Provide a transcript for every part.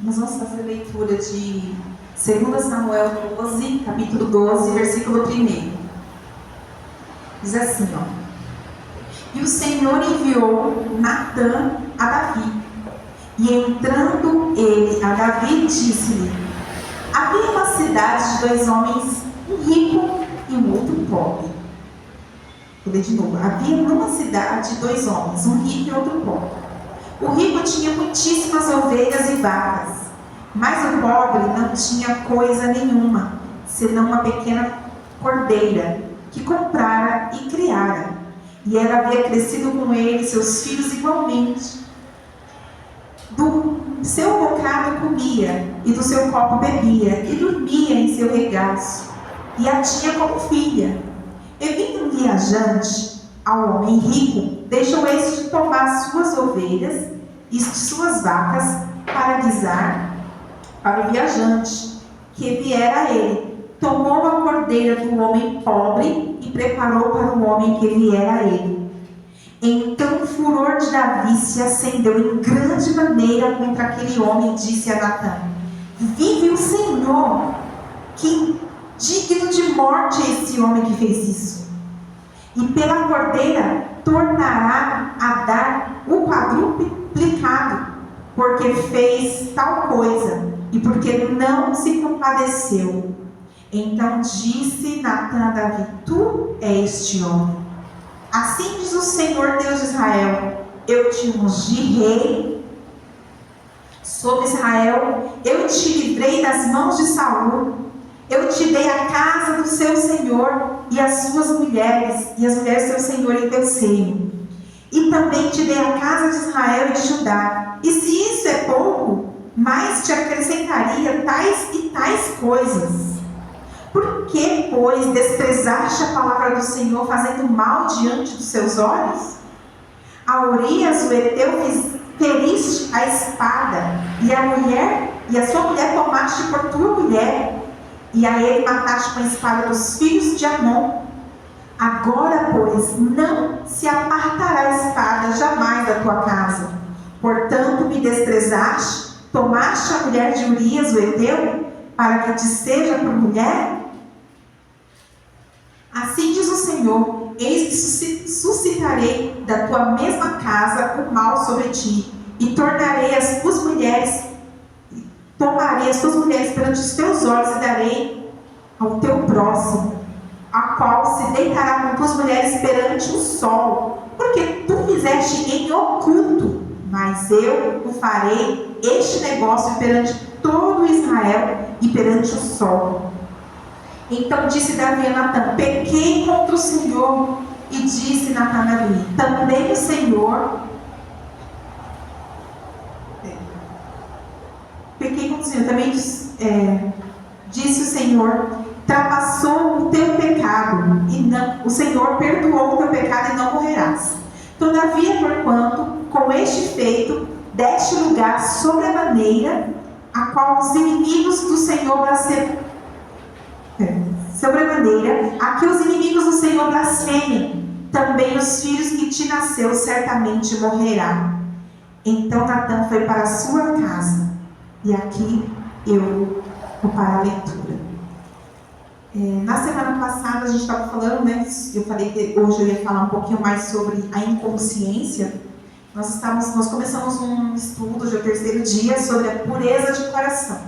Nós vamos fazer a leitura de 2 Samuel 12, capítulo 12, versículo 1. Diz assim, ó. E o Senhor enviou Natã a Davi. E entrando ele a Davi, disse-lhe: havia uma cidade de 2 homens, um rico e um outro pobre. Vou ler de novo. Havia numa cidade 2 homens, um rico e outro pobre. O rico tinha muitíssimas ovelhas e vacas, mas o pobre não tinha coisa nenhuma, senão uma pequena cordeira, que comprara e criara, e ela havia crescido com ele, seus filhos igualmente. Do seu bocado comia, e do seu copo bebia, e dormia em seu regaço, e a tinha como filha. E vindo um viajante ao homem rico, deixou este de tomar suas ovelhas e suas vacas para guisar para o viajante que viera a ele. Tomou a cordeira do homem pobre e preparou para o homem que viera a ele. Então o furor de Davi se acendeu em grande maneira contra aquele homem e disse a Natã: vive o Senhor, que digno de morte é esse homem que fez isso. E pela cordeira tornará a dar o quadruplicado, porque fez tal coisa e porque não se compadeceu. Então disse Natã a Davi: tu és este homem. Assim diz o Senhor Deus de Israel: eu te ungi rei sobre Israel, eu te livrei das mãos de Saul, eu te dei a casa do seu Senhor e as suas mulheres, e as mulheres do seu Senhor em teu seio. E também te dei a casa de Israel e de Judá. E se isso é pouco, mais te acrescentaria tais e tais coisas. Por que, pois, desprezaste a palavra do Senhor, fazendo mal diante dos seus olhos? A Urias, o Heteu, feriste a espada, e a sua mulher tomaste por tua mulher, e a ele mataste com a espada dos filhos de Amon. Agora, pois, não se apartará a espada jamais da tua casa. Portanto, me desprezaste, tomaste a mulher de Urias, o Heteu, para que te seja por mulher? Assim diz o Senhor: eis que suscitarei da tua mesma casa o mal sobre ti, e tornarei as tuas mulheres, tomarei as tuas mulheres perante os teus olhos e darei ao teu próximo, a qual se deitará com tuas mulheres perante o sol, porque tu fizeste em oculto, mas eu o farei este negócio perante todo Israel e perante o sol. Então disse Davi a Natã: pequei contra o Senhor. E disse Natã a Davi: também o Senhor pequei contra o Senhor, também disse o Senhor: trapassou o teu pecado, e não, o Senhor perdoou o teu pecado e não morrerás. Todavia, porquanto com este feito deste lugar sobremaneira, a qual os inimigos do Senhor sobremaneira, a que os inimigos do Senhor blasfemem, também os filhos que te nasceu certamente morrerá. Então Natã foi para a sua casa, e aqui eu vou para a leitura. Na semana passada a gente estava falando, né? Eu falei que hoje eu ia falar um pouquinho mais sobre a inconsciência. Nós começamos um estudo de 3º dia sobre a pureza de coração,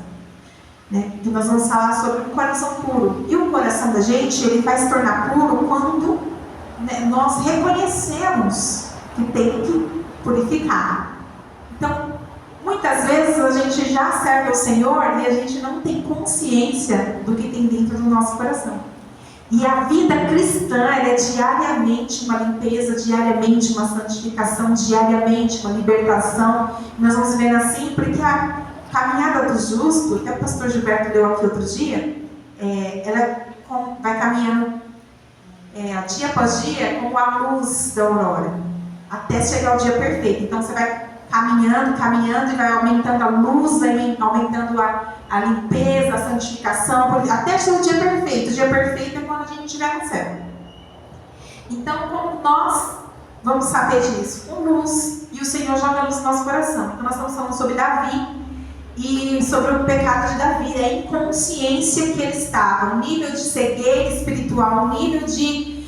né? Que nós vamos falar sobre o coração puro. E o coração da gente, ele vai se tornar puro quando, né, nós reconhecemos que tem que purificar. Então, muitas vezes a gente já serve ao Senhor e a gente não tem consciência do que tem dentro do nosso coração. E a vida cristã, ela é diariamente uma limpeza, diariamente uma santificação, diariamente uma libertação. Nós vamos ver assim, porque a caminhada do justo, até o pastor Gilberto leu aqui outro dia, ela vai caminhando dia após dia com a luz da aurora, até chegar ao dia perfeito. Então você vai caminhando e vai aumentando a luz, vai aumentando a limpeza, a santificação, até chegar ao dia perfeito. O dia perfeito é quando a gente estiver no céu. Então, como nós vamos saber disso? Com luz. E o Senhor joga a luz no nosso coração. Então, nós estamos falando sobre Davi. e sobre o pecado de Davi, a inconsciência que ele estava, o nível de cegueira espiritual, o nível de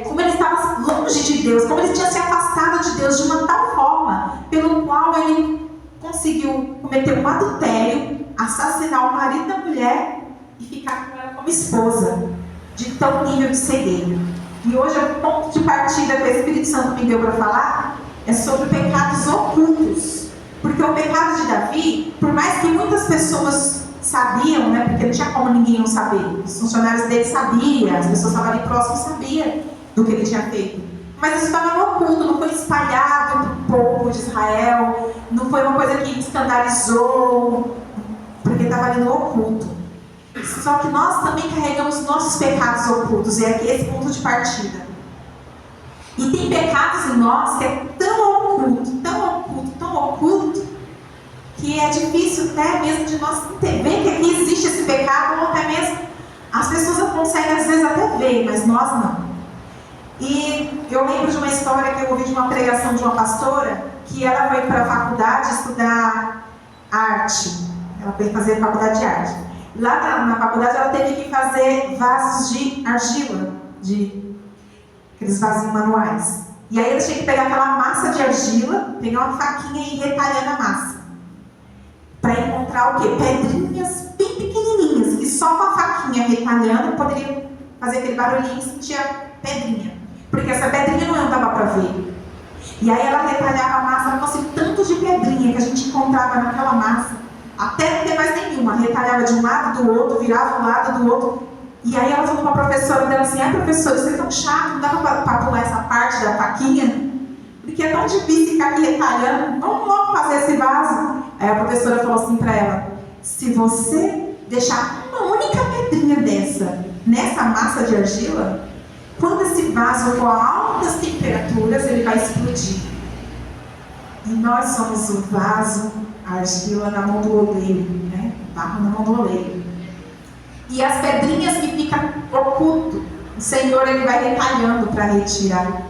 como ele estava longe de Deus, como ele tinha se afastado de Deus de uma tal forma, pelo qual ele conseguiu cometer um adultério, assassinar o marido da mulher e ficar com ela como esposa, de tão nível de cegueira. E hoje o ponto de partida que o Espírito Santo me deu para falar é sobre pecados ocultos. Porque o pecado de Davi, por mais que muitas pessoas sabiam, né, porque não tinha como ninguém não saber, os funcionários dele sabiam, as pessoas que estavam ali próximas sabiam do que ele tinha feito. Mas isso estava no oculto, não foi espalhado para o povo de Israel, não foi uma coisa que escandalizou, porque estava ali no oculto. Só que nós também carregamos nossos pecados ocultos, e aqui é esse ponto de partida. E tem pecados em nós que é tão oculto, tão oculto, tão oculto, que é difícil até mesmo de nós entender que aqui existe esse pecado, ou até mesmo as pessoas conseguem às vezes até ver, mas nós não. E eu lembro de uma história que eu ouvi de uma pregação de uma pastora, que ela foi para a faculdade estudar arte. Ela foi fazer faculdade de arte. Lá na faculdade ela teve que fazer vasos de argila, aqueles vasinhos manuais. E aí ela tinha que pegar aquela massa de argila, pegar uma faquinha e ir retalhando a massa. Para encontrar o quê? Pedrinhas bem pequenininhas, que só com a faquinha retalhando poderia fazer aquele barulhinho e sentir a pedrinha. Porque essa pedrinha não dava para ver. E aí ela retalhava a massa, ela conseguiu tanto de pedrinha que a gente encontrava naquela massa, até não ter mais nenhuma. Retalhava de um lado do outro, virava um lado do outro. E aí ela falou para a professora dela assim: professora, isso é tão chato, não dá para pular essa parte da faquinha? Porque é tão difícil ficar aqui retalhando, vamos logo fazer esse vaso. Aí a professora falou assim para ela: se você deixar uma única pedrinha dessa nessa massa de argila, quando esse vaso for a altas temperaturas, ele vai explodir. E nós somos o vaso, a argila na mão do oleiro, né? Barro na mão do oleiro. E as pedrinhas que ficam oculto, o Senhor ele vai retalhando para retirar.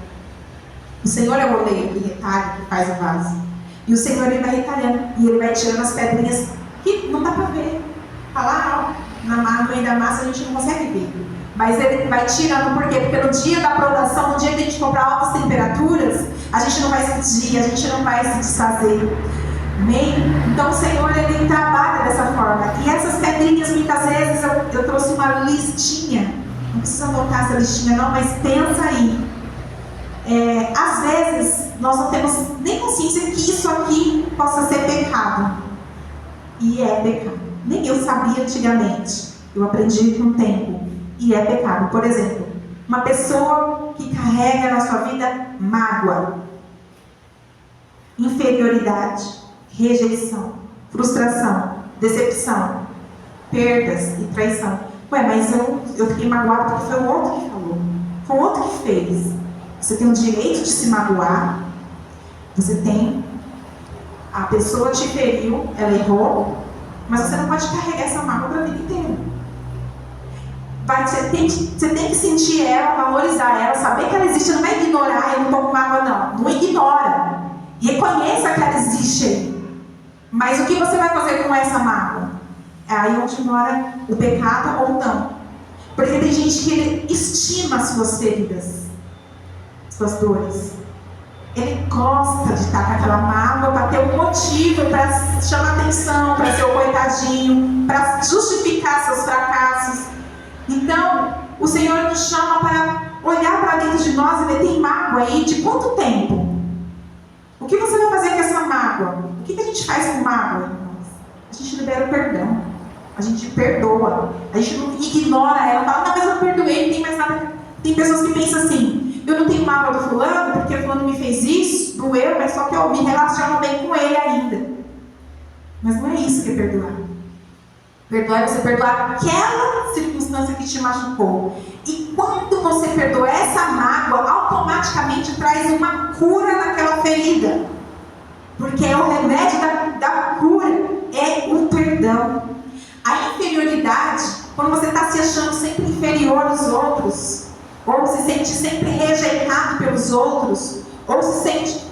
O Senhor é o oleiro que retalha, que faz o vaso. E o Senhor ele vai retalhando e ele vai tirando as pedrinhas que não dá para ver. Está lá, ó, no meio da massa a gente não consegue ver. Mas ele vai tirando, por quê? Porque no dia da aprovação, no dia que a gente for para altas temperaturas, a gente não vai explodir, a gente não vai se desfazer. Amém? Então o Senhor ele trabalha dessa forma. E essas pedrinhas, muitas vezes, eu trouxe uma listinha. Não precisa anotar essa listinha não, mas pensa aí. Às vezes, nós não temos nem consciência que isso aqui possa ser pecado. E é pecado. Nem eu sabia antigamente. Eu aprendi com o tempo. E é pecado. Por exemplo, uma pessoa que carrega na sua vida mágoa, inferioridade, rejeição, frustração, decepção, perdas e traição. Mas eu fiquei magoado porque foi o outro que falou, foi o outro que fez. Você tem o direito de se magoar, você tem, a pessoa te feriu, ela errou, mas você não pode carregar essa mágoa para a vida inteira. Você tem que sentir ela, valorizar ela, saber que ela existe, não vai ignorar, eu não estou com mágoa não ignora, reconheça que ela existe aí. Mas o que você vai fazer com essa mágoa? É aí onde mora o pecado ou não. Porque tem gente que ele estima as suas feridas, suas dores. Ele gosta de estar com aquela mágoa para ter um motivo, para chamar atenção, para ser o coitadinho, para justificar seus fracassos. Então, o Senhor nos chama para olhar para dentro de nós e ver, tem mágoa aí de quanto tempo? O que você vai fazer com essa mágoa? O que a gente faz com mágoa? A gente libera o perdão. A gente perdoa. A gente não ignora ela. Fala, não, mas eu perdoei, não tem mais nada. Tem pessoas que pensam assim, eu não tenho mágoa do fulano, porque o fulano me fez isso, doeu, mas só que eu me relaciono bem com ele ainda. Mas não é isso que é perdoar. Perdoar é você perdoar aquela circunstância que te machucou. E quando você perdoa essa mágoa, automaticamente traz uma cura naquela ferida. Porque o remédio da cura é o perdão. A inferioridade, quando você está se achando sempre inferior aos outros, ou se sente sempre rejeitado pelos outros, ou se sente,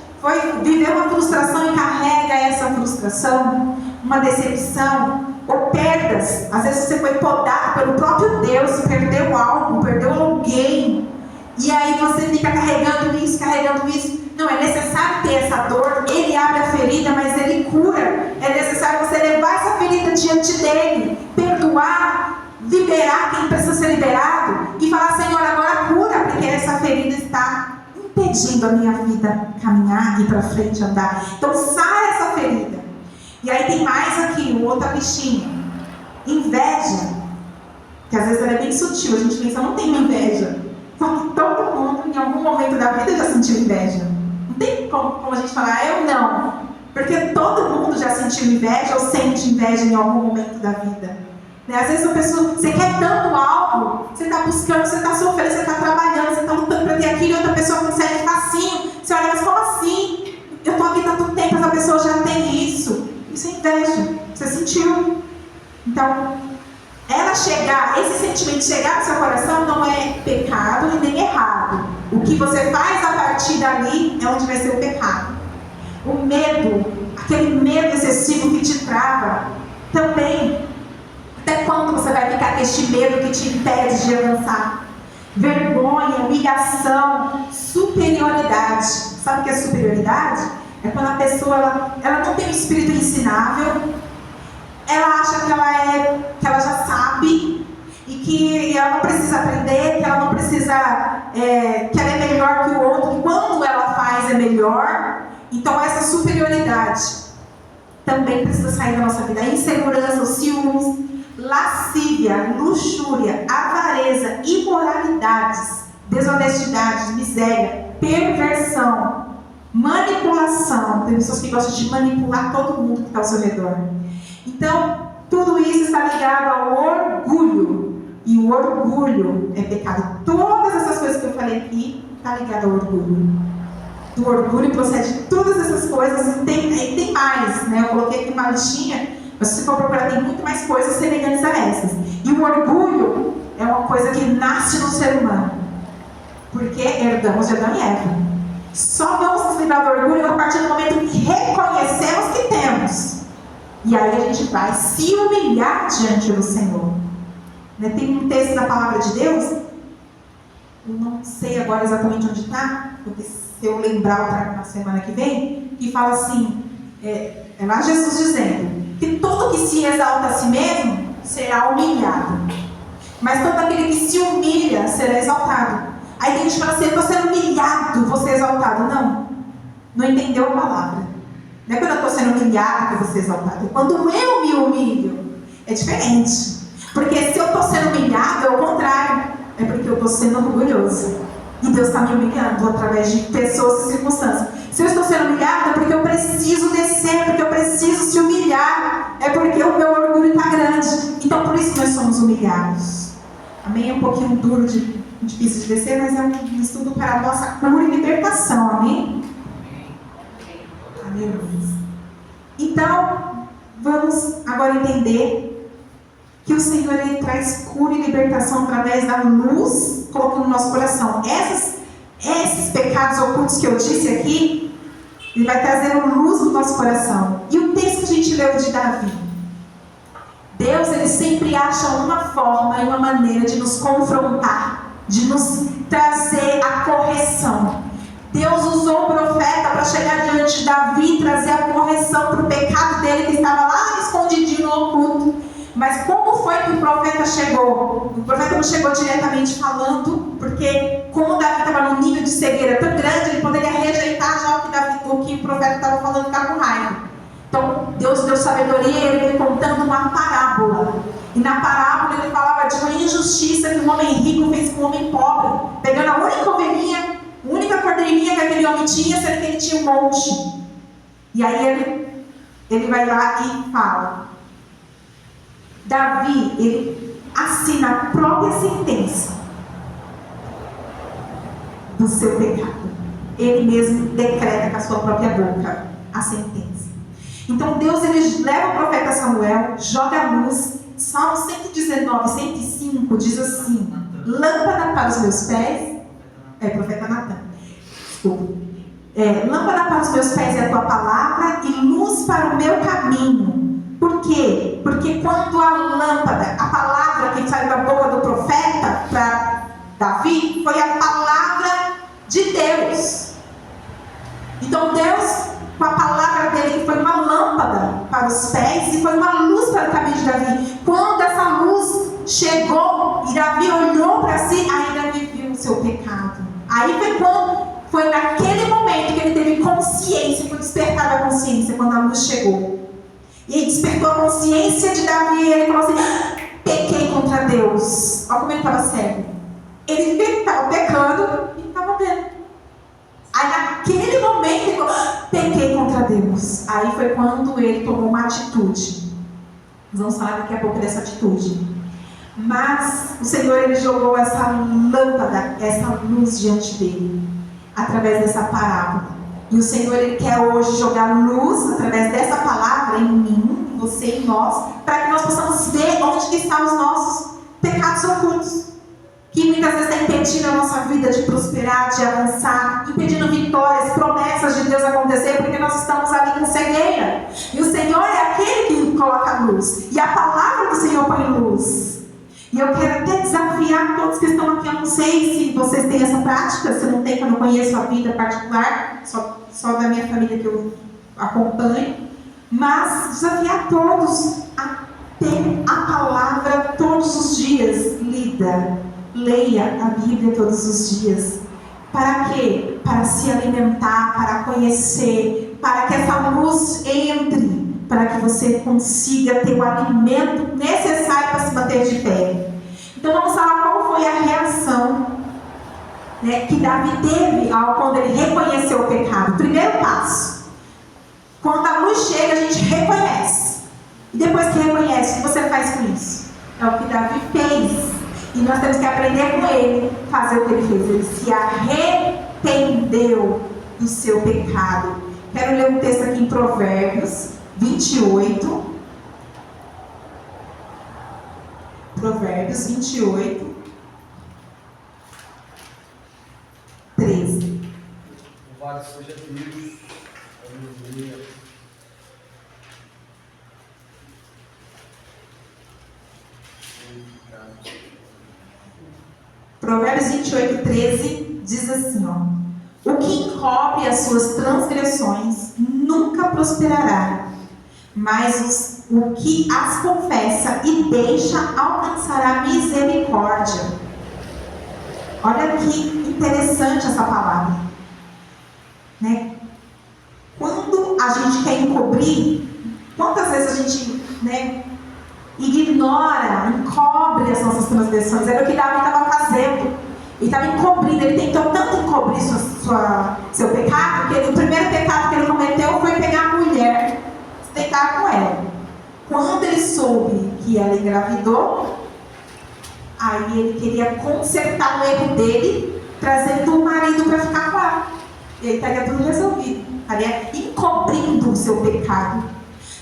viveu uma frustração e carrega essa frustração. uma decepção, ou perdas. Às vezes você foi podado pelo próprio Deus, perdeu algo, perdeu alguém, e aí você fica carregando isso. Não, é necessário ter essa dor. Ele abre a ferida, mas Ele cura. É necessário você levar essa ferida diante dEle, perdoar, liberar quem precisa ser liberado, e falar: Senhor, agora cura, porque essa ferida está impedindo a minha vida caminhar e para frente andar. Então sai essa ferida. E aí tem mais aqui, outra bichinha. Inveja, que às vezes ela é bem sutil. A gente pensa: não tem inveja. Só que todo mundo em algum momento da vida já sentiu inveja. Não tem como a gente falar: eu não. Porque todo mundo já sentiu inveja ou sente inveja em algum momento da vida. Às vezes a pessoa, você quer tanto algo, você está buscando, você está sofrendo, você está trabalhando, você está lutando para ter aquilo, e outra pessoa consegue facinho. Você olha: mas como assim? Eu estou aqui tanto tempo, essa pessoa já tem isso. Isso é inveja. Você sentiu. Então, esse sentimento chegar no seu coração não é pecado e nem errado. O que você faz a partir dali é onde vai ser o pecado. O medo, aquele medo excessivo que te trava, também. Até quando você vai ficar com este medo que te impede de avançar? Vergonha, humilhação, superioridade. Sabe o que é superioridade? É quando a pessoa ela não tem um espírito ensinável, ela acha que ela já sabe, e que ela não precisa aprender, que ela não precisa, que ela é melhor que o outro, que quando ela faz é melhor. Então essa superioridade também precisa sair da nossa vida. A insegurança, os ciúmes, lascívia, luxúria, avareza, imoralidades, desonestidades, miséria, perversão, manipulação. Tem pessoas que gostam de manipular todo mundo que está ao seu redor. Então, tudo isso está ligado ao orgulho. E o orgulho é pecado. Todas essas coisas que eu falei aqui está ligado ao orgulho. Do orgulho procede todas essas coisas. E tem mais, né? Eu coloquei aqui uma listinha, mas se você for procurar, tem muito mais coisas semelhantes a essas. E o orgulho é uma coisa que nasce no ser humano, porque herdamos de Adão e Eva. Só vamos nos livrar do orgulho a partir do momento que reconhecemos que temos. E aí a gente vai se humilhar diante do Senhor. Tem um texto da palavra de Deus, eu não sei agora exatamente onde está, porque se eu lembrar eu trago na semana que vem, que fala assim, é lá Jesus dizendo que todo que se exalta a si mesmo será humilhado, mas todo aquele que se humilha será exaltado. Aí tem gente que fala assim: eu estou sendo humilhado, vou ser exaltado. Não entendeu a palavra. Não é quando eu estou sendo humilhado que eu vou ser exaltado. É quando eu me humilho. É diferente. Porque se eu estou sendo humilhado, é o contrário. É porque eu estou sendo orgulhoso. E Deus está me humilhando através de pessoas e circunstâncias. Se eu estou sendo humilhado, é porque eu preciso descer, é porque eu preciso se humilhar. É porque o meu orgulho está grande. Então, por isso nós somos humilhados. Amém? É um pouquinho duro, difícil de descer, mas é um estudo para a nossa cura e libertação. Amém? Então, vamos agora entender que o Senhor ele traz cura e libertação através da luz, colocando no nosso coração. Esses pecados ocultos que eu disse aqui, ele vai trazer luz no nosso coração. E o texto que a gente leu de Davi, Deus ele sempre acha uma forma e uma maneira de nos confrontar, de nos trazer a correção. Deus usou o profeta para chegar diante de Davi e trazer a correção para o pecado dele que estava lá escondidinho no oculto. Mas como foi que o profeta chegou? O profeta não chegou diretamente falando, porque como Davi estava num nível de cegueira tão grande, ele poderia rejeitar já o que o profeta estava falando e ficar com raiva. Então Deus deu sabedoria e ele veio contando uma parábola. E na parábola ele falava de uma injustiça que um homem rico fez com um homem pobre, pegando a única ovelhinha, a única cordeirinha que aquele homem tinha, sendo que ele tinha um monte. E aí ele vai lá e fala. Davi, ele assina a própria sentença do seu pecado. Ele mesmo decreta com a sua própria boca a sentença. Então Deus ele leva o profeta Samuel, joga a luz. Salmo 119, 105 diz assim: lâmpada para os meus pés. Profeta Natan. Desculpa. Lâmpada para os meus pés é a tua palavra e luz para o meu caminho. Por Porque quando a lâmpada, a palavra que saiu da boca do profeta para Davi, foi a palavra de Deus. Então Deus, com a palavra dele, que foi uma lâmpada para os pés e foi uma luz para o caminho de Davi. Quando essa luz chegou e Davi olhou para si, aí Davi viu o seu pecado. Aí foi naquele momento que ele teve consciência, foi despertar da consciência, quando a luz chegou. E ele despertou a consciência de Davi e ele falou assim: pequei contra Deus. Olha como ele estava cego. Ele estava pecando e estava vendo. Aí naquele momento ele falou: pequei contra Deus. Aí foi quando ele tomou uma atitude. Nós vamos falar daqui a pouco dessa atitude. Mas o Senhor, ele jogou essa lâmpada, essa luz diante dele, através dessa parábola. E o Senhor, ele quer hoje jogar luz através dessa palavra em mim, em você, em nós, para que nós possamos ver onde que estão os nossos pecados ocultos, que muitas vezes está impedindo a nossa vida de prosperar, de avançar, impedindo vitórias, promessas de Deus acontecer, porque nós estamos ali com cegueira. E o Senhor é aquele que coloca luz, e a palavra do Senhor põe luz. E eu quero até desafiar todos que estão aqui. Eu não sei se vocês têm essa prática, se não tem, que eu não conheço a vida particular, só da minha família que eu acompanho. Mas desafiar todos a ter a palavra todos os dias lida. Leia a Bíblia todos os dias. Para quê? Para se alimentar, para conhecer, para que essa luz entre, para que você consiga ter o alimento necessário para se manter de pé. Então vamos falar qual foi a reação, né, que Davi teve quando ele reconheceu o pecado. Primeiro passo: quando a luz chega, a gente reconhece. E depois que reconhece, o que você faz com isso? É o que Davi fez. E nós temos que aprender com ele, fazer o que ele fez. Ele se arrependeu do seu pecado. Quero ler um texto aqui em Provérbios 28. Provérbios 28, 13. Louvado seja Deus. Aleluia. Provérbios 28, 13 diz assim, ó: o que encobre as suas transgressões nunca prosperará, mas o que as confessa e deixa alcançará misericórdia. Olha que interessante essa palavra, né? Quando a gente quer encobrir, quantas vezes a gente, né, ignora, encobre as nossas transgressões? Era o que Davi estava fazendo. Ele estava encobrindo, ele tentou tanto encobrir seu pecado, que o primeiro pecado que ele cometeu foi pegar a mulher, se deitar com ela. Quando ele soube que ela engravidou, aí ele queria consertar o erro dele, trazendo o marido para ficar com ela. E aí estaria tudo resolvido, estaria encobrindo o seu pecado.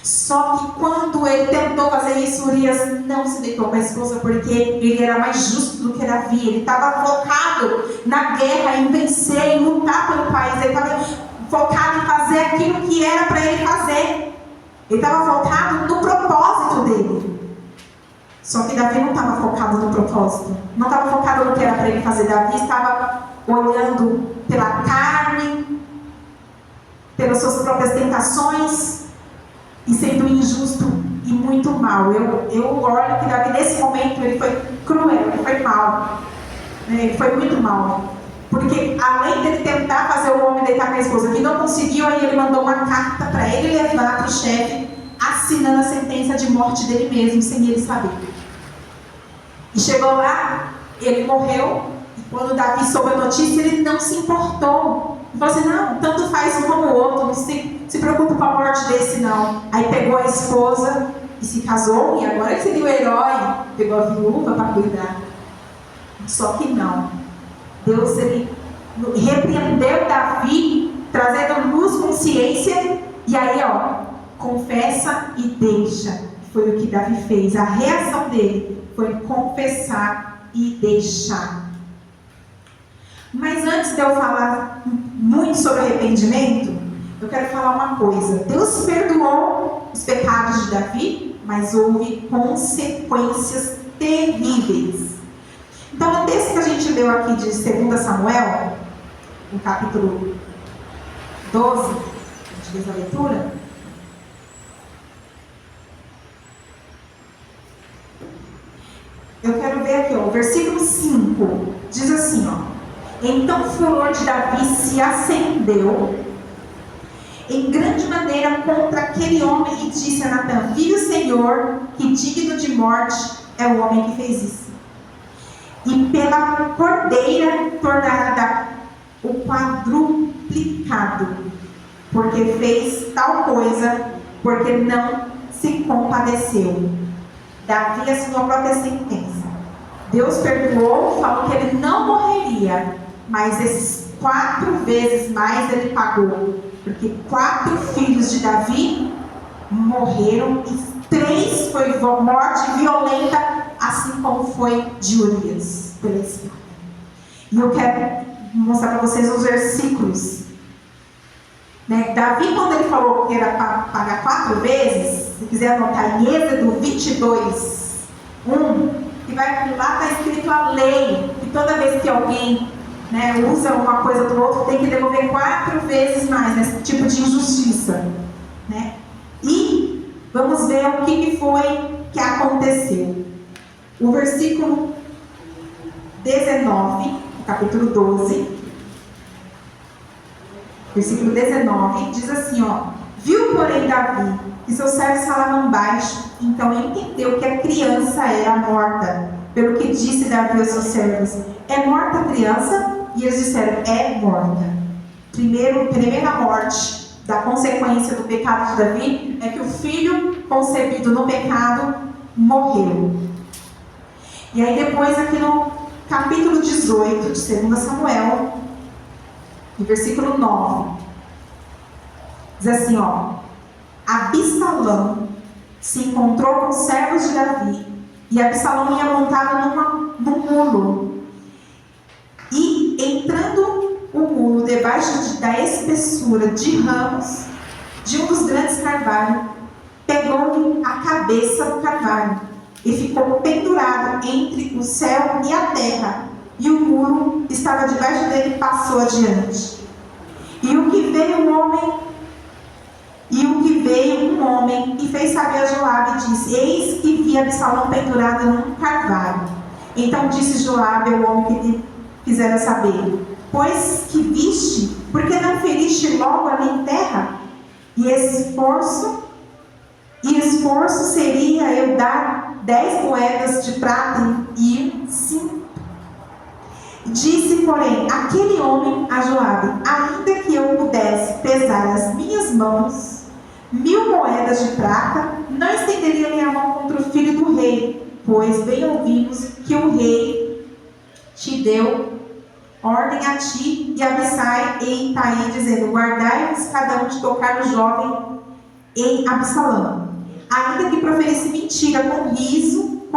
Só que quando ele tentou fazer isso, Urias não se deitou com a esposa, porque ele era mais justo do que Davi. Ele estava focado na guerra, em vencer, em lutar pelo país. Ele estava focado em fazer aquilo que era para ele fazer. Ele estava focado no propósito dele. Só que Davi não estava focado no propósito, não estava focado no que era para ele fazer. Davi estava olhando pela carne, pelas suas próprias tentações, e sendo injusto e muito mal. Eu olho que Davi, nesse momento, ele foi cruel, ele foi mal, né? Ele foi muito mal, porque além dele tentar fazer o homem deitar com a esposa, que não conseguiu, aí ele mandou uma carta para ele levar para o chefe, assinando a sentença de morte dele mesmo, sem ele saber. E chegou lá, ele morreu, e quando Davi soube a notícia, ele não se importou. Ele falou assim: não, tanto faz um como o outro, não se preocupa com a morte desse não. Aí pegou a esposa e se casou, e agora ele seria o herói, pegou a viúva para cuidar. Só que não. Deus, ele repreendeu Davi, trazendo luz, consciência, e aí, ó, confessa e deixa. Foi o que Davi fez. A reação dele foi confessar e deixar. Mas antes de eu falar muito sobre arrependimento, eu quero falar uma coisa. Deus perdoou os pecados de Davi, mas houve consequências terríveis. Então, no texto que a gente leu aqui de 2 Samuel, no capítulo 12, a gente fez a leitura. Eu quero ver aqui, ó, o versículo 5, diz assim, ó. Então o furor de Davi se acendeu em grande maneira contra aquele homem e disse a Natã: vi o Senhor, que digno de morte é o homem que fez isso. E pela cordeira tornará o quadruplicado, porque fez tal coisa, porque não se compadeceu. Davi assinou a própria sentença. Deus perdoou, falou que ele não morreria, mas esses 4 vezes mais ele pagou, porque 4 filhos de Davi morreram e 3 foi morte violenta, assim como foi de Urias pela espada. E eu quero mostrar para vocês os versículos. Davi, quando ele falou que era para pagar 4 vezes, se quiser anotar em Êxodo 22, 1, que vai lá, está escrito a lei, que toda vez que alguém usa uma coisa do outro, tem que devolver 4 vezes mais, nesse tipo de injustiça. E vamos ver o que foi que aconteceu. O versículo 19, capítulo 12, versículo 19, diz assim, ó: viu, porém, Davi que seus servos falavam baixo, então entendeu que a criança era morta. Pelo que disse Davi aos seus servos: é morta a criança? E eles disseram: é morta. Primeira morte da consequência do pecado de Davi é que o filho concebido no pecado morreu. E aí depois aqui no capítulo 18 de 2 Samuel, no versículo 9, diz assim, ó: Absalão se encontrou com os servos de Davi, e Absalão ia montado num mulo, e entrando o mulo debaixo da espessura de ramos de um dos grandes carvalhos, pegou-lhe a cabeça do carvalho e ficou pendurado entre o céu e a terra, e o mulo estava debaixo dele e passou adiante. E o que veio um homem e fez saber a Joabe e disse: eis que vi Absalão pendurado num carvalho. Então disse Joabe ao homem que lhe fizera saber: pois que viste, por que não feriste logo ali em terra? E esforço seria eu dar 10 moedas de prata e 5. Disse, porém, aquele homem a Joabe: ainda que eu pudesse pesar as minhas mãos 1000 moedas de prata, não estenderia minha mão contra o filho do rei, pois bem ouvimos que o rei te deu ordem a ti e a Abissai e Itai, dizendo: guardai-vos cada um de tocar no jovem em Absalão, ainda que proferisse mentira com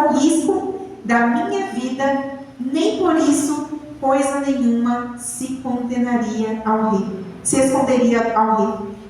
risco da minha vida, nem por isso coisa nenhuma se esconderia ao rei,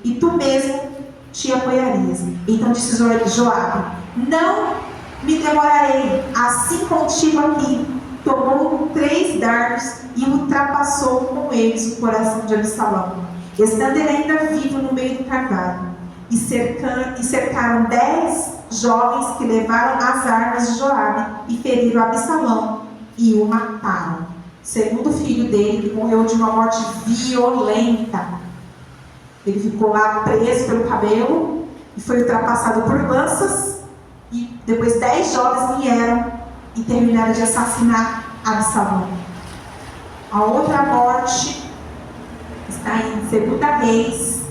e tu mesmo te apoiarias. Então disse Joabe: não me demorarei, assim contigo aqui. Tomou 3 dardos e ultrapassou com eles o coração de Absalão, estando ele ainda vivo no meio do carvalho. E cercaram 10 jovens que levaram as armas de Joabe e feriram Absalão e o mataram. O segundo filho dele morreu de uma morte violenta. Ele ficou lá preso pelo cabelo e foi ultrapassado por lanças, e depois 10 jovens vieram e terminaram de assassinar Absalão. A outra morte está em 2 Reis,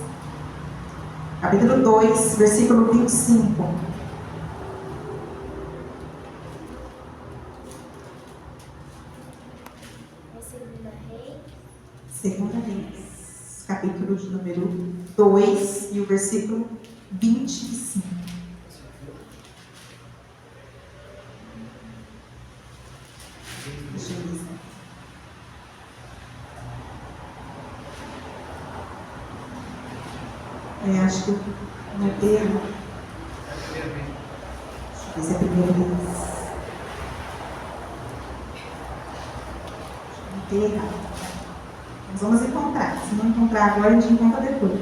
capítulo 2, versículo 25. Segunda Reis, capítulo de número 2 e o versículo 25. Deixa eu ver. Acho que no termo. Esse é a primeira vez. Não tem errado. Nós vamos encontrar. Se não encontrar agora, a gente encontra depois.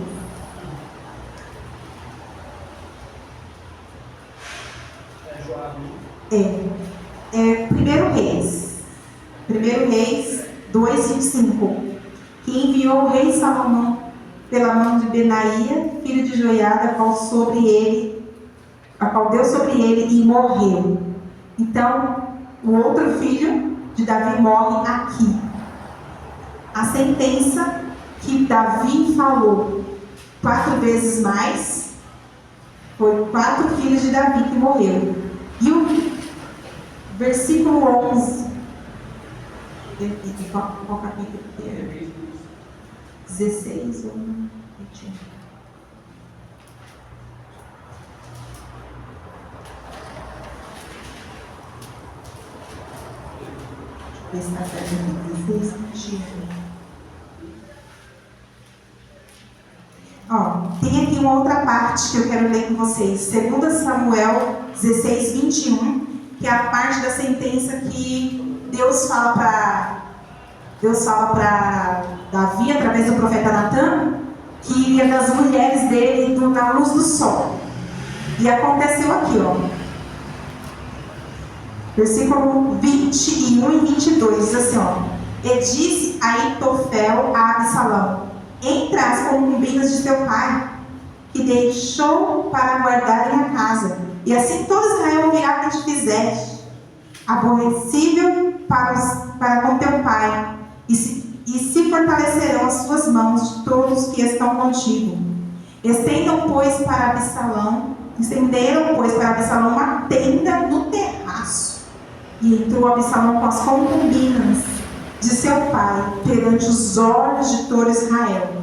Primeiro Reis 2:25, que enviou o rei Salomão pela mão de Benaia, filho de Joiada, a qual deu sobre ele e morreu. Então, o outro filho de Davi morre aqui. A sentença que Davi falou 4 vezes mais, foi 4 filhos de Davi que morreram. E o versículo 11, qual capítulo? 16 ou 21? Deixa eu ver se está certo aqui. 16, 21. Tem aqui uma outra parte que eu quero ler com vocês. 2 Samuel 16:21, que é a parte da sentença que Deus fala para Davi, através do profeta Natan, que iria das mulheres dele na luz do sol. E aconteceu aqui, versículo 21 e 22, diz assim, e disse Aitofel a Absalão: entra as concubinas de teu pai, que deixou para guardarem a casa, e assim todo Israel virá que te fizeste, aborrecível para com teu pai, e se fortalecerão as suas mãos de todos que estão contigo. Estenderam, pois, para Absalão uma tenda no terraço, e entrou Absalão com as concubinas de seu pai perante os olhos de todo Israel.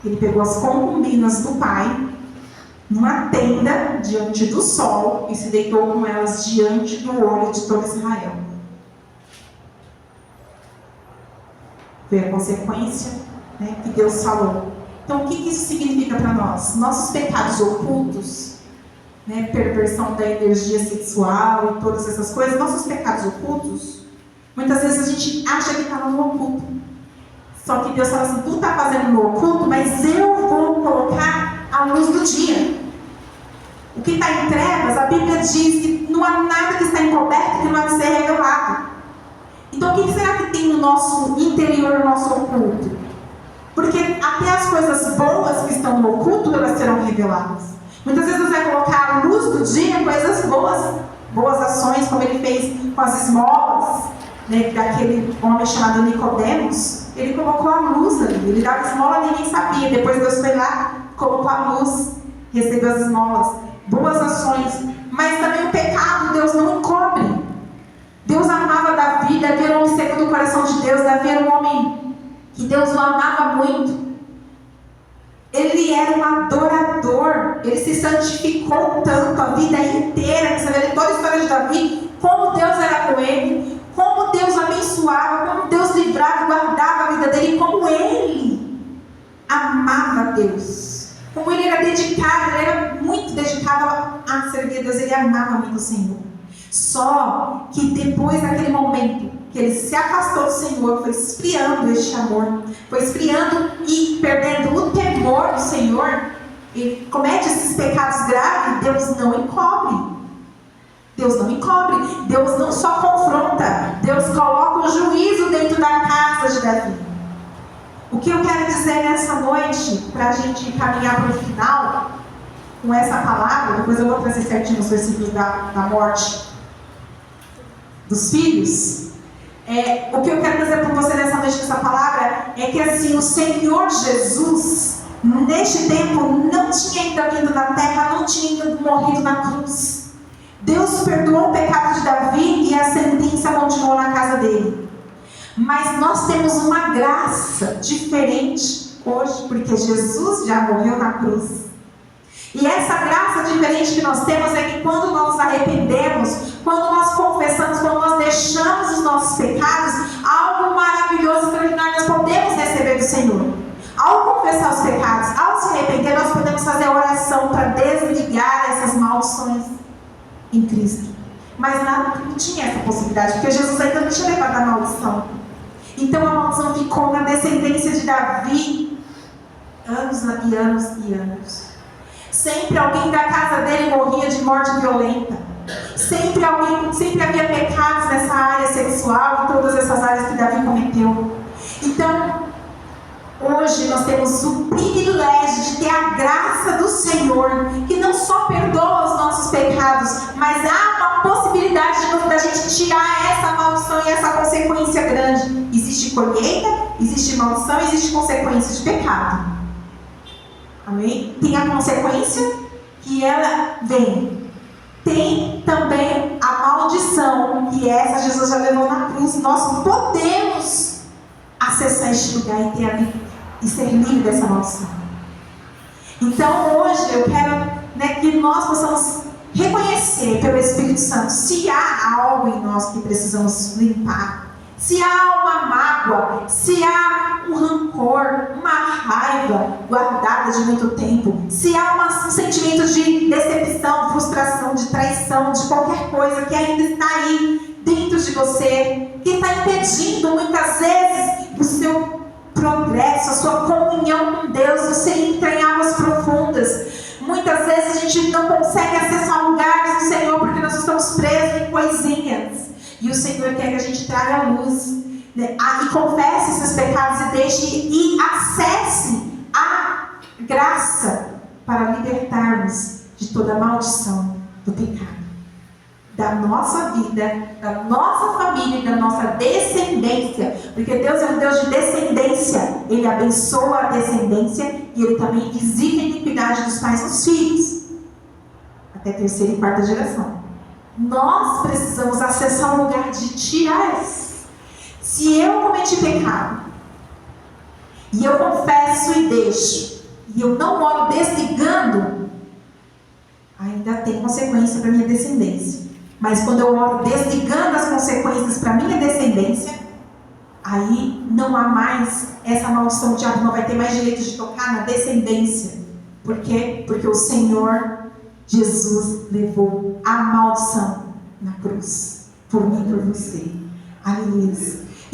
Ele pegou as concubinas do pai numa tenda diante do sol e se deitou com elas diante do olho de todo Israel. Foi a consequência, que Deus falou. Então, o que isso significa para nós? Nossos pecados ocultos, perversão da energia sexual e todas essas coisas, nossos pecados ocultos, muitas vezes a gente acha que está no oculto. Só que Deus fala assim: tu está fazendo no oculto, mas eu vou colocar a luz do dia. O que está em trevas, a Bíblia diz que não há nada que está encoberto que não há de ser revelado. Então, o que será que tem no nosso interior, no nosso oculto? Porque até as coisas boas que estão no oculto, elas serão reveladas. Muitas vezes você vai colocar a luz do dia, coisas boas ações, como ele fez com as esmolas, daquele homem chamado Nicodemos. Ele colocou a luz ali, ele dava esmola e ninguém sabia. Depois Deus foi lá, colocou a luz, recebeu as esmolas. Boas ações, mas também o pecado Deus não encobre. Deus amava Davi, Davi era um homem segundo o coração de Deus, Davi era um homem que Deus o amava muito. Ele era um adorador, ele se santificou tanto a vida inteira. Você vê toda a história de Davi, como Deus era com ele, como Deus abençoava, como Deus livrava e guardava a vida dele, como ele amava Deus, como ele era dedicado, ele era muito dedicado a servir a Deus, ele amava muito o Senhor. Só que depois daquele momento que ele se afastou do Senhor, foi esfriando este amor, foi esfriando e perdendo o temor do Senhor, ele comete esses pecados graves. Deus não encobre. Deus não encobre, Deus não só confronta, Deus coloca o juízo dentro da casa de Davi. O que eu quero dizer nessa noite, para a gente caminhar para o final, com essa palavra, depois eu vou trazer certinho os versículos da morte dos filhos. O que eu quero dizer para você nessa noite com essa palavra é que assim, o Senhor Jesus, neste tempo, não tinha ainda vindo na terra, não tinha ainda morrido na cruz. Deus perdoou o pecado de Davi e a sentença continuou na casa dele. Mas nós temos uma graça diferente hoje, porque Jesus já morreu na cruz. E essa graça diferente que nós temos é que quando nós nos arrependemos, quando nós confessamos, quando nós deixamos os nossos pecados, algo maravilhoso, extraordinário nós podemos receber do Senhor. Ao confessar os pecados, ao se arrepender, nós podemos fazer a oração para desligar essas maldições em Cristo. Mas não tinha essa possibilidade, porque Jesus ainda não tinha levado a maldição. Então a maldição ficou na descendência de Davi, anos e anos e anos. Sempre alguém da casa dele morria de morte violenta. Sempre havia pecados nessa área sexual e todas essas áreas que Davi cometeu. Então, hoje nós temos o privilégio de ter a graça do Senhor, que não só perdoa os nossos pecados, mas há uma possibilidade da gente tirar essa maldição e essa consequência grande. Existe colheita, existe maldição, existe consequência de pecado. Amém? Tem a consequência que ela vem. Tem também a maldição, que essa Jesus já levou na cruz. Nós podemos acessar este lugar e ter ali e ser livre dessa maldição. Então hoje eu quero que nós possamos reconhecer pelo Espírito Santo se há algo em nós que precisamos limpar, se há uma mágoa, se há um rancor, uma raiva guardada de muito tempo, se há um sentimento de decepção, frustração, de traição, de qualquer coisa que ainda está aí dentro de você, que está impedindo muitas vezes o seu progresso, a sua comunhão com Deus, você entra em águas profundas. Muitas vezes a gente não consegue acessar lugares do Senhor porque nós estamos presos em coisinhas. E o Senhor quer que a gente traga a luz, né? E confesse esses pecados e deixe e acesse a graça para libertarmos de toda a maldição do pecado. Da nossa vida, da nossa família e da nossa descendência. Porque Deus é um Deus de descendência. Ele abençoa a descendência e Ele também visita a iniquidade dos pais nos filhos. Até terceira e quarta geração. Nós precisamos acessar um lugar de tirar isso. Se eu cometi pecado, e eu confesso e deixo, e eu não oro desligando, ainda tem consequência para a minha descendência. Mas quando eu oro desligando as consequências para a minha descendência, aí não há mais essa maldição. O diabo não vai ter mais direito de tocar na descendência. Por quê? Porque o Senhor Jesus levou a maldição na cruz, por mim e por você. Aleluia.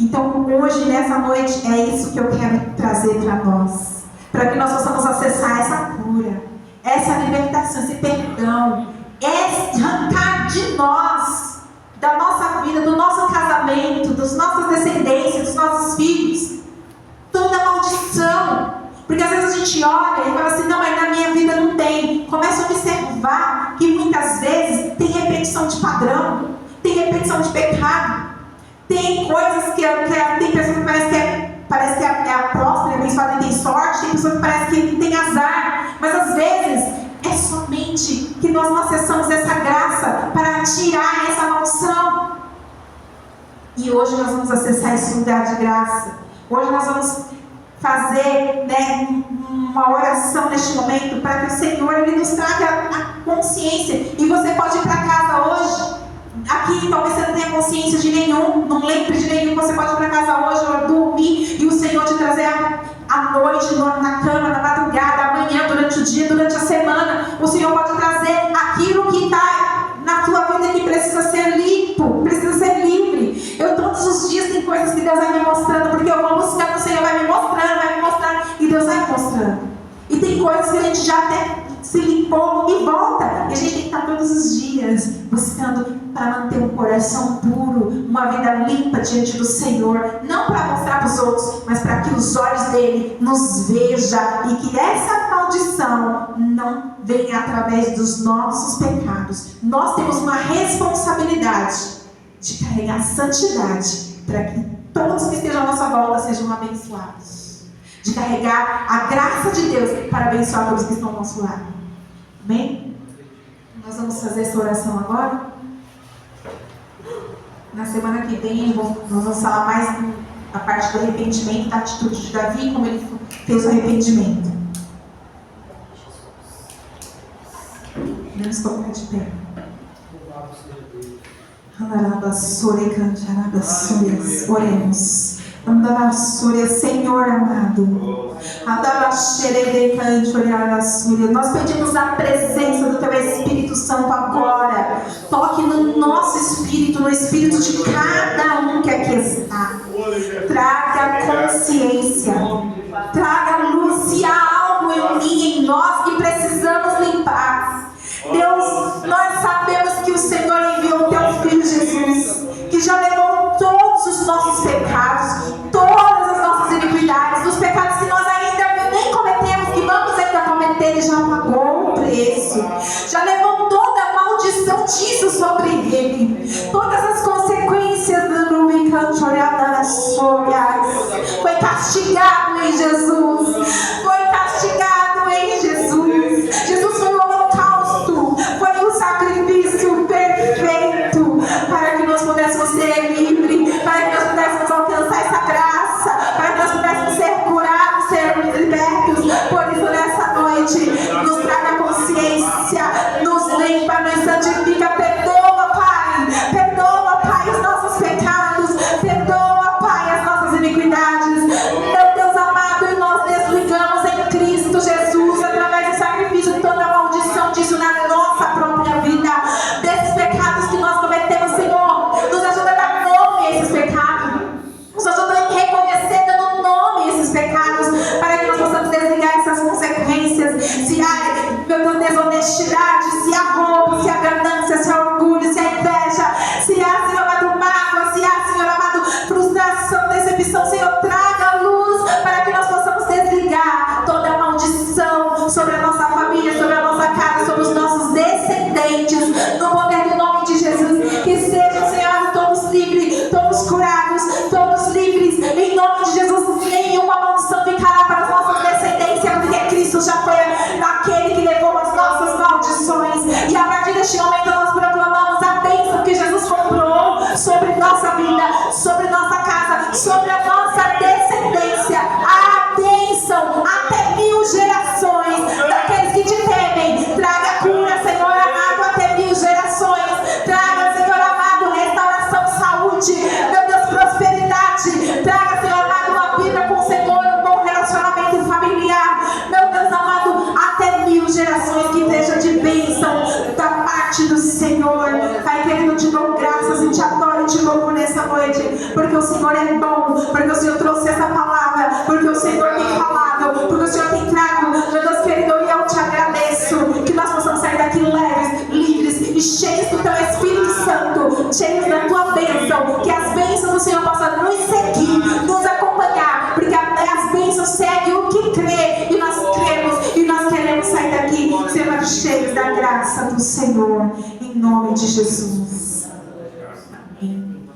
Então hoje, nessa noite, é isso que eu quero trazer para nós. Para que nós possamos acessar essa cura, essa libertação, esse perdão. Arrancar de nós, da nossa vida, do nosso casamento, das nossas descendências, dos nossos filhos, toda maldição. Porque às vezes a gente olha e fala assim, não, mas na minha vida não tem. Começa a observar que muitas vezes tem repetição de padrão, tem repetição de pecado, tem coisas que tem pessoas que parece que é a próspera, abençoada e tem sorte, tem pessoas que parece que tem azar, mas às vezes é somente que nós não acessamos essa graça para tirar essa maldição. E hoje nós vamos acessar esse lugar de graça. Hoje nós vamos fazer uma oração neste momento para que o Senhor Ele nos traga a consciência. E você pode ir para casa hoje. Aqui talvez você não tenha consciência de nenhum, não lembre de nenhum. Você pode ir para casa hoje, dormir e o Senhor te trazer à noite, na cama, na madrugada, amanhã, durante o dia, durante a semana. O Senhor pode trazer aquilo que está na tua vida que precisa ser limpo, precisa ser livre. Eu todos os dias tem coisas que Deus vai me mostrando, porque eu vou buscar, o Senhor vai me mostrando, e Deus vai me mostrando. E tem coisas que a gente já até se limpou e volta. E a gente tem que estar todos os dias buscando para manter um coração puro, uma vida limpa diante do Senhor. Não para mostrar para os outros, mas para que os olhos dele nos vejam e que essa maldição não venha através dos nossos pecados. Nós temos uma responsabilidade de carregar santidade para que todos que estejam à nossa volta sejam abençoados. De carregar a graça de Deus para abençoar todos que estão ao nosso lado. Amém? Nós vamos fazer essa oração agora. Na semana que vem nós vamos falar mais da parte do arrependimento, da atitude de Davi, como ele fez o arrependimento. Vamos colocar de pé. Oremos. Senhor amado, nós pedimos a presença do Teu Espírito Santo agora. Toque no nosso espírito, no espírito de cada um que aqui está. Traga consciência, traga luz. Se há algo em mim, em nós que precisamos limpar, Deus, nós sabemos que o Senhor enviou o Teu Filho Jesus, que já levou todos os nossos pecados, todas as nossas iniquidades, os pecados que nós ainda nem cometemos, que vamos ainda cometer. Ele já pagou o preço, já levou toda a maldição disso sobre Ele, todas as consequências do foi castigado em Jesus, foi castigado em Jesus. Jesus foi o holocausto, foi o sacrifício perfeito para que nós pudéssemos ser livres, para que nós pudéssemos alcançar essa graça, para que nós pudéssemos ser curados, ser libertos. Por isso, nessa noite, nos traga consciência, nos limpa, nos santifica. Perdoa, Pai, os nossos pecados, perdoa, Pai, as nossas iniquidades. Meu Deus amado, e nós desligamos em Cristo Jesus, através do sacrifício, toda a maldição disso na nossa própria vida, desses pecados que nós cometemos. Senhor, nos ajuda a dar nome a esses pecados, nos ajuda a reconhecer, dando nome a esses pecados, para que nós possamos desligar essas consequências. Se há, meu Deus, desonestidade, se há roubo, se há ganância, se há orgulho, se há inveja, se há, Senhor amado, mágoa, se há, Senhor amado, frustração, decepção, Senhor, traga luz para que nós possamos desligar toda a maldição sobre a nossa família, sobre a nossa casa, sobre os nossos descendentes, no poder do nome de Jesus. Que sejam, Senhor, todos livres, todos curados, todos livres, em nome de Jesus. Nenhuma maldição ficará para as nossas descendências, porque Cristo já foi aquele que levou as nossas maldições, e a partir deste momento nós proclamamos a bênção que Jesus comprou sobre nossa vida, sobre nossa casa, sobre a nossa descendência. A bênção até 1000 gerações daqueles que te temem. Traga cura, Senhor amado, até 1000 gerações. Traga, Senhor amado, restauração, saúde, meu Deus, prosperidade. Traga, Senhor amado, uma vida com o Senhor, um bom relacionamento familiar. Meu Deus amado, até 1000 gerações que esteja de bênção da parte do Senhor. Pai querido, eu te dou graças e te adoro e te louvo nessa noite, porque o Senhor é bom, porque o Senhor trouxe essa palavra, porque o Senhor tem falado, porque o Senhor tem trago. Meu Deus querido, e eu te agradeço, que nós possamos sair daqui leves, livres e cheios do Teu Espírito Santo, cheios da Tua bênção, que as bênçãos do Senhor possam nos seguir, nos acompanhar, porque as bênçãos seguem o que crê, e nós cremos, e nós queremos sair daqui sendo cheios da graça do Senhor, em nome de Jesus. Amém.